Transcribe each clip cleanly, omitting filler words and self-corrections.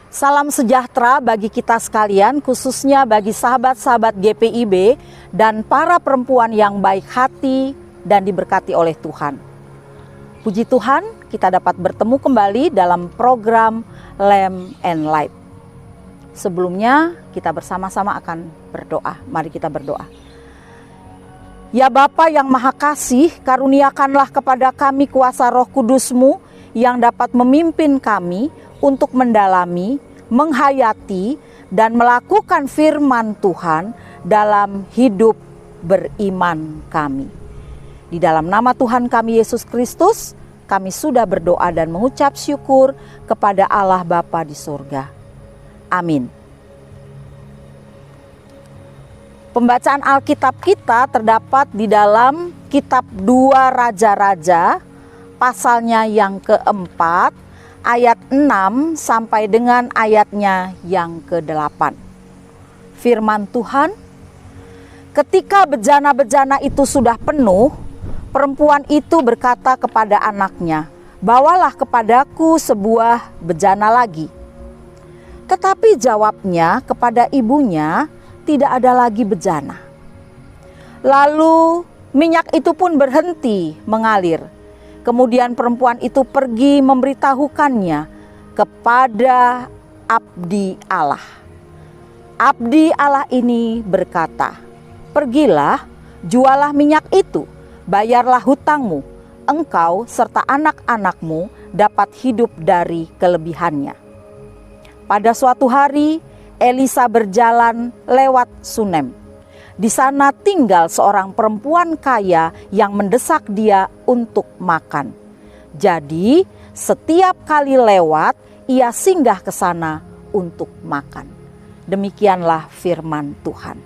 Salam sejahtera bagi kita sekalian, khususnya bagi sahabat-sahabat GPIB dan para perempuan yang baik hati dan diberkati oleh Tuhan. Puji Tuhan, kita dapat bertemu kembali dalam program Lamb and Light. Sebelumnya, kita bersama-sama akan berdoa. Mari kita berdoa. Ya Bapa yang Maha Kasih, karuniakanlah kepada kami kuasa Roh Kudus-Mu yang dapat memimpin kami untuk mendalami, menghayati, dan melakukan firman Tuhan dalam hidup beriman kami. Di dalam nama Tuhan kami Yesus Kristus, kami sudah berdoa dan mengucap syukur kepada Allah Bapa di surga. Amin. Pembacaan Alkitab kita terdapat di dalam kitab 2 Raja-Raja, pasalnya yang keempat, ayat 6 sampai dengan ayatnya yang ke-8. Firman Tuhan, ketika bejana-bejana itu sudah penuh, perempuan itu berkata kepada anaknya, "Bawalah kepadaku sebuah bejana lagi." Tetapi jawabnya kepada ibunya, tidak ada lagi bejana. Lalu minyak itu pun berhenti mengalir. Kemudian perempuan itu pergi memberitahukannya kepada abdi Allah. Abdi Allah ini berkata, "Pergilah, jualah minyak itu, bayarlah hutangmu, engkau serta anak-anakmu dapat hidup dari kelebihannya." Pada suatu hari, Elisa berjalan lewat Sunem. Di sana tinggal seorang perempuan kaya yang mendesak dia untuk makan. Jadi, setiap kali lewat, ia singgah ke sana untuk makan. Demikianlah firman Tuhan.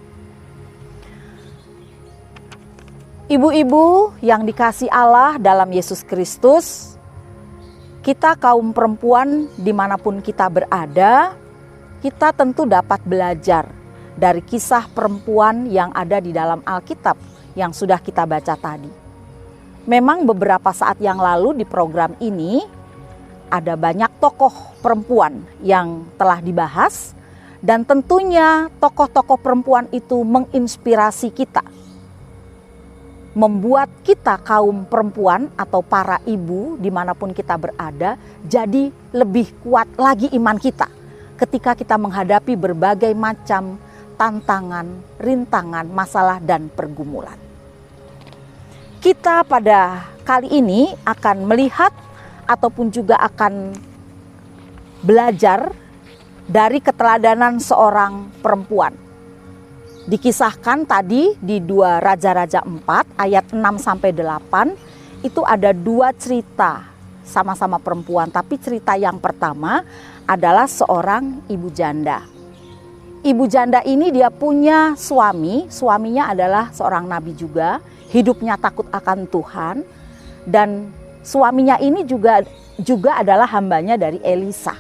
Ibu-ibu yang dikasihi Allah dalam Yesus Kristus, kita kaum perempuan dimanapun kita berada, kita tentu dapat belajar dari kisah perempuan yang ada di dalam Alkitab yang sudah kita baca tadi. Memang beberapa saat yang lalu di program ini ada banyak tokoh perempuan yang telah dibahas, dan tentunya tokoh-tokoh perempuan itu menginspirasi kita, membuat kita kaum perempuan atau para ibu dimanapun kita berada jadi lebih kuat lagi iman kita ketika kita menghadapi berbagai macam tantangan, rintangan, masalah, dan pergumulan. Kita pada kali ini akan melihat ataupun juga akan belajar dari keteladanan seorang perempuan. Dikisahkan tadi di 2 Raja-Raja 4 ayat 6-8 itu ada 2 cerita sama-sama perempuan, tapi cerita yang pertama adalah seorang ibu janda. Ibu janda ini dia punya suami, suaminya adalah seorang nabi juga, hidupnya takut akan Tuhan, dan suaminya ini juga adalah hambanya dari Elisa.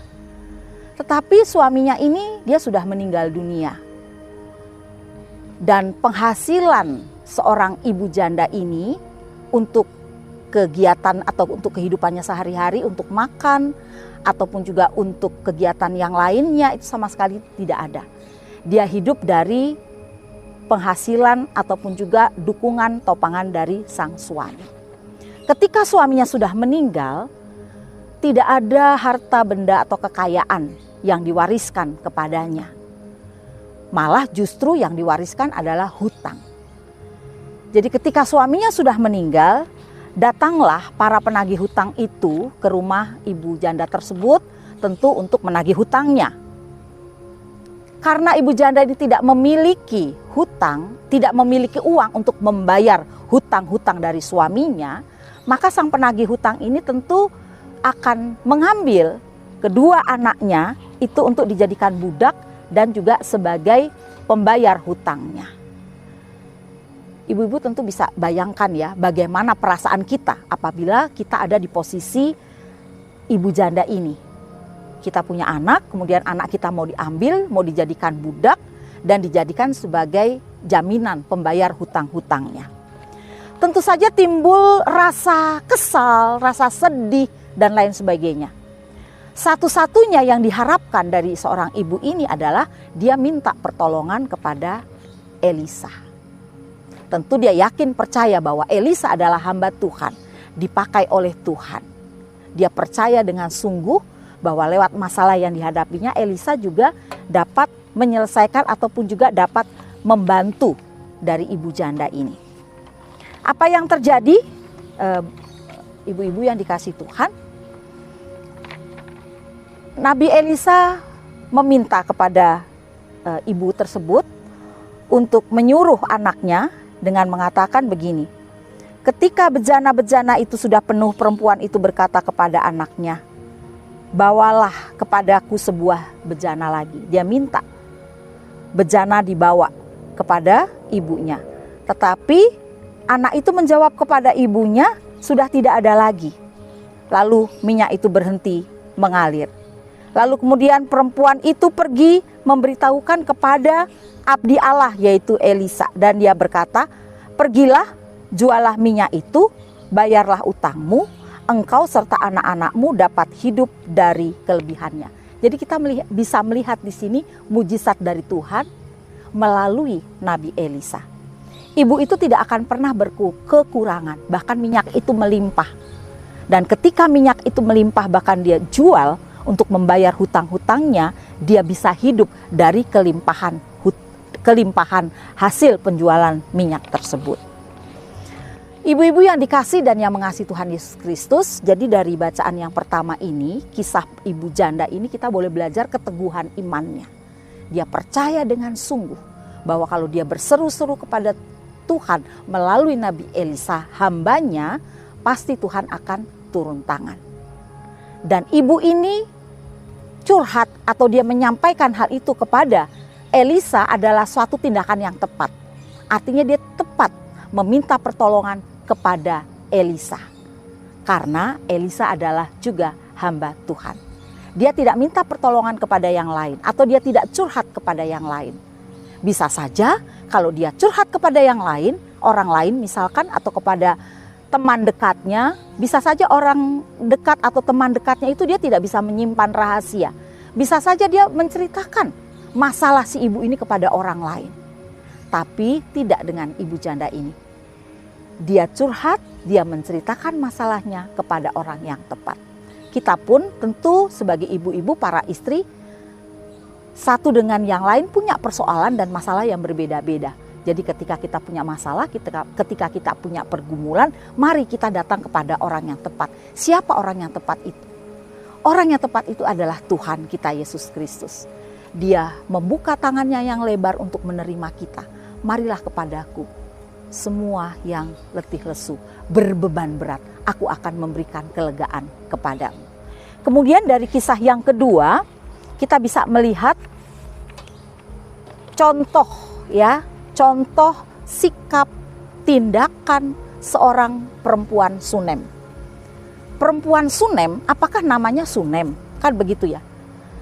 Tetapi suaminya ini dia sudah meninggal dunia. Dan penghasilan seorang ibu janda ini untuk kegiatan atau untuk kehidupannya sehari-hari, untuk makan ataupun juga untuk kegiatan yang lainnya itu sama sekali tidak ada. Dia hidup dari penghasilan ataupun juga dukungan topangan dari sang suami. Ketika suaminya sudah meninggal, tidak ada harta benda atau kekayaan yang diwariskan kepadanya. Malah justru yang diwariskan adalah hutang. Jadi ketika suaminya sudah meninggal, datanglah para penagih hutang itu ke rumah ibu janda tersebut tentu untuk menagih hutangnya. Karena ibu janda ini tidak memiliki hutang, tidak memiliki uang untuk membayar hutang-hutang dari suaminya, maka sang penagih hutang ini tentu akan mengambil kedua anaknya itu untuk dijadikan budak dan juga sebagai pembayar hutangnya. Ibu-ibu tentu bisa bayangkan ya bagaimana perasaan kita apabila kita ada di posisi ibu janda ini. Kita punya anak, kemudian anak kita mau diambil, mau dijadikan budak dan dijadikan sebagai jaminan pembayar hutang-hutangnya. Tentu saja timbul rasa kesal, rasa sedih dan lain sebagainya. Satu-satunya yang diharapkan dari seorang ibu ini adalah dia minta pertolongan kepada Elisa. Tentu dia yakin percaya bahwa Elisa adalah hamba Tuhan, dipakai oleh Tuhan. Dia percaya dengan sungguh bahwa lewat masalah yang dihadapinya Elisa juga dapat menyelesaikan ataupun juga dapat membantu dari ibu janda ini. Apa yang terjadi, ibu-ibu yang dikasihi Tuhan? Nabi Elisa meminta kepada ibu tersebut untuk menyuruh anaknya dengan mengatakan begini. Ketika bejana-bejana itu sudah penuh, perempuan itu berkata kepada anaknya, bawalah kepadaku sebuah bejana lagi. Dia minta bejana dibawa kepada ibunya. Tetapi anak itu menjawab kepada ibunya, sudah tidak ada lagi. Lalu minyak itu berhenti mengalir. Lalu kemudian perempuan itu pergi memberitahukan kepada abdi Allah yaitu Elisa. Dan dia berkata, pergilah, jualah minyak itu, bayarlah utangmu, engkau serta anak-anakmu dapat hidup dari kelebihannya. Jadi kita bisa melihat di sini mujizat dari Tuhan melalui Nabi Elisa. Ibu itu tidak akan pernah berkekurangan, bahkan minyak itu melimpah. Dan ketika minyak itu melimpah bahkan dia jual, untuk membayar hutang-hutangnya, dia bisa hidup dari kelimpahan hasil penjualan minyak tersebut. Ibu-ibu yang dikasih dan yang mengasihi Tuhan Yesus Kristus, jadi dari bacaan yang pertama ini, kisah ibu janda ini kita boleh belajar keteguhan imannya. Dia percaya dengan sungguh bahwa kalau dia berseru-seru kepada Tuhan melalui Nabi Elisa, hambanya, pasti Tuhan akan turun tangan. Dan ibu ini curhat atau dia menyampaikan hal itu kepada Elisa adalah suatu tindakan yang tepat. Artinya dia tepat meminta pertolongan kepada Elisa. Karena Elisa adalah juga hamba Tuhan. Dia tidak minta pertolongan kepada yang lain atau dia tidak curhat kepada yang lain. Bisa saja kalau dia curhat kepada yang lain, orang lain misalkan atau kepada teman dekatnya, bisa saja orang dekat atau teman dekatnya itu dia tidak bisa menyimpan rahasia. Bisa saja dia menceritakan masalah si ibu ini kepada orang lain. Tapi tidak dengan ibu janda ini. Dia curhat, dia menceritakan masalahnya kepada orang yang tepat. Kita pun tentu sebagai ibu-ibu, para istri, satu dengan yang lain punya persoalan dan masalah yang berbeda-beda. Jadi ketika kita punya masalah, ketika kita punya pergumulan, mari kita datang kepada orang yang tepat. Siapa orang yang tepat itu? Orang yang tepat itu adalah Tuhan kita Yesus Kristus. Dia membuka tangannya yang lebar untuk menerima kita. Marilah kepadaku, semua yang letih lesu, berbeban berat, aku akan memberikan kelegaan kepadamu. Kemudian dari kisah yang kedua, kita bisa melihat contoh sikap, tindakan seorang perempuan Sunem. Perempuan Sunem, apakah namanya Sunem? Kan begitu ya.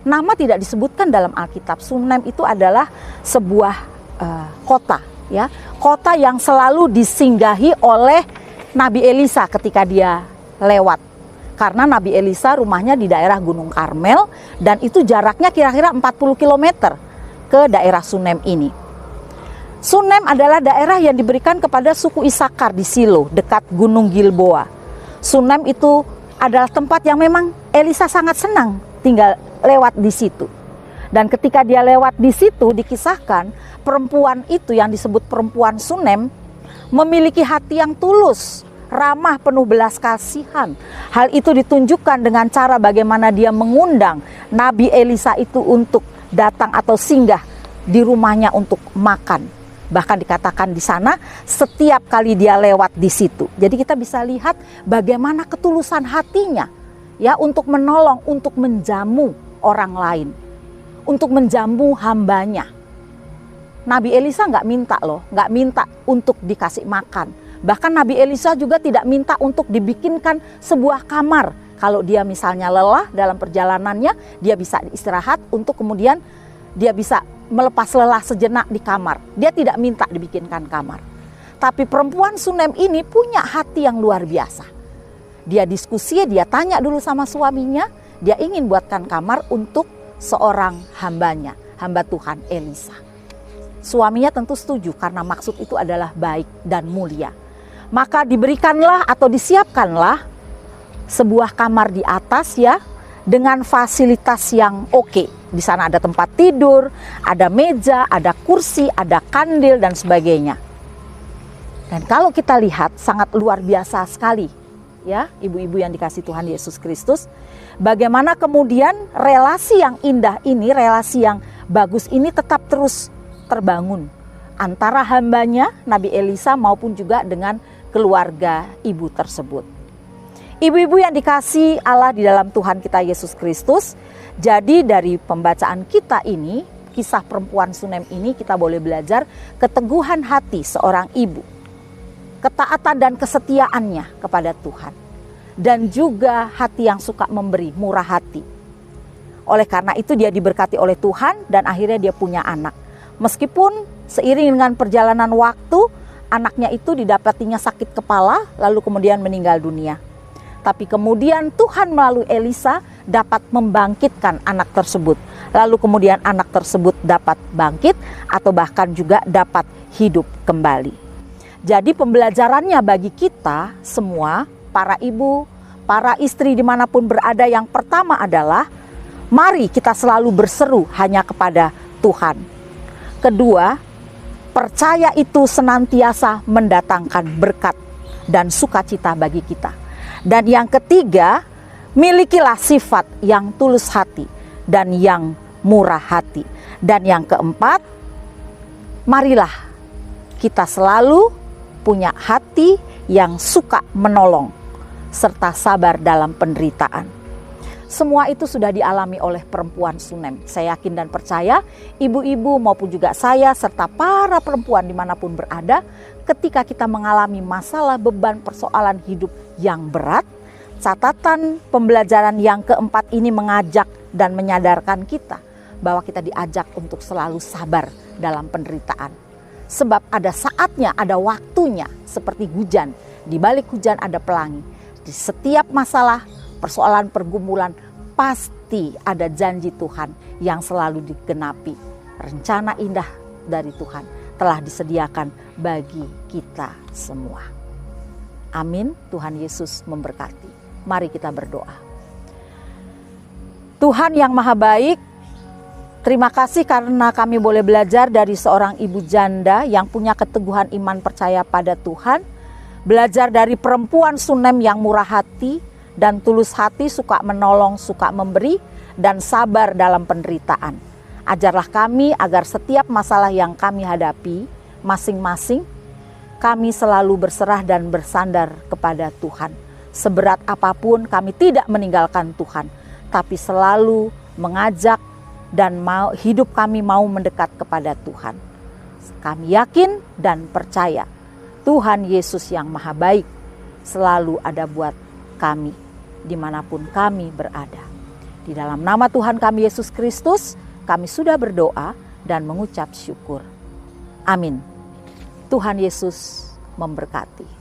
Nama tidak disebutkan dalam Alkitab. Sunem itu adalah sebuah kota, ya. Kota yang selalu disinggahi oleh Nabi Elisa ketika dia lewat. Karena Nabi Elisa rumahnya di daerah Gunung Karmel dan itu jaraknya kira-kira 40 km ke daerah Sunem ini. Sunem adalah daerah yang diberikan kepada suku Isakar di Silo, dekat Gunung Gilboa. Sunem itu adalah tempat yang memang Elisa sangat senang tinggal lewat di situ. Dan ketika dia lewat di situ, dikisahkan perempuan itu yang disebut perempuan Sunem memiliki hati yang tulus, ramah, penuh belas kasihan. Hal itu ditunjukkan dengan cara bagaimana dia mengundang Nabi Elisa itu untuk datang atau singgah di rumahnya untuk makan. Bahkan dikatakan di sana setiap kali dia lewat di situ. Jadi kita bisa lihat bagaimana ketulusan hatinya ya untuk menolong, untuk menjamu orang lain, untuk menjamu hambanya. Nabi Elisa nggak minta loh, nggak minta untuk dikasih makan. Bahkan Nabi Elisa juga tidak minta untuk dibikinkan sebuah kamar. Kalau dia misalnya lelah dalam perjalanannya, dia bisa istirahat untuk kemudian dia bisa melepas lelah sejenak di kamar. Dia tidak minta dibikinkan kamar. Tapi perempuan Sunem ini punya hati yang luar biasa. Dia diskusi, dia tanya dulu sama suaminya. Dia ingin buatkan kamar untuk seorang hambanya, hamba Tuhan Elisa. Suaminya tentu setuju karena maksud itu adalah baik dan mulia. Maka diberikanlah atau disiapkanlah sebuah kamar di atas ya, dengan fasilitas yang oke. Di sana ada tempat tidur, ada meja, ada kursi, ada kandil dan sebagainya. Dan kalau kita lihat sangat luar biasa sekali ya, ibu-ibu yang dikasihi Tuhan Yesus Kristus. Bagaimana kemudian relasi yang indah ini, relasi yang bagus ini tetap terus terbangun antara hambanya Nabi Elisa maupun juga dengan keluarga ibu tersebut. Ibu-ibu yang dikasihi Allah di dalam Tuhan kita Yesus Kristus, jadi dari pembacaan kita ini, kisah perempuan Sunem ini, kita boleh belajar keteguhan hati seorang ibu, ketaatan dan kesetiaannya kepada Tuhan, dan juga hati yang suka memberi, murah hati. Oleh karena itu dia diberkati oleh Tuhan dan akhirnya dia punya anak. Meskipun seiring dengan perjalanan waktu, anaknya itu didapatinya sakit kepala lalu kemudian meninggal dunia. Tapi kemudian Tuhan melalui Elisa dapat membangkitkan anak tersebut. Lalu kemudian anak tersebut dapat bangkit atau bahkan juga dapat hidup kembali. Jadi pembelajarannya bagi kita semua, para ibu, para istri dimanapun berada, yang pertama adalah mari kita selalu berseru hanya kepada Tuhan. Kedua, percaya itu senantiasa mendatangkan berkat dan sukacita bagi kita. Dan yang ketiga, milikilah sifat yang tulus hati dan yang murah hati. Dan yang keempat, marilah kita selalu punya hati yang suka menolong serta sabar dalam penderitaan. Semua itu sudah dialami oleh perempuan Sunem. Saya yakin dan percaya ibu-ibu maupun juga saya serta para perempuan dimanapun berada, ketika kita mengalami masalah, beban, persoalan hidup yang berat, catatan pembelajaran yang keempat ini mengajak dan menyadarkan kita bahwa kita diajak untuk selalu sabar dalam penderitaan. Sebab ada saatnya, ada waktunya, seperti hujan. Di balik hujan ada pelangi. Di setiap masalah, persoalan, pergumulan, pasti ada janji Tuhan yang selalu digenapi. Rencana indah dari Tuhan telah disediakan bagi kita semua. Amin. Tuhan Yesus memberkati. Mari kita berdoa. Tuhan yang maha baik, terima kasih karena kami boleh belajar dari seorang ibu janda yang punya keteguhan iman percaya pada Tuhan. Belajar dari perempuan Sunem yang murah hati dan tulus hati, suka menolong, suka memberi, dan sabar dalam penderitaan. Ajarlah kami agar setiap masalah yang kami hadapi masing-masing, kami selalu berserah dan bersandar kepada Tuhan. Seberat apapun kami tidak meninggalkan Tuhan, tapi selalu mengajak dan hidup kami mau mendekat kepada Tuhan. Kami yakin dan percaya Tuhan Yesus yang maha baik selalu ada buat kami dimanapun kami berada. Di dalam nama Tuhan kami Yesus Kristus, kami sudah berdoa dan mengucap syukur. Amin. Tuhan Yesus memberkati.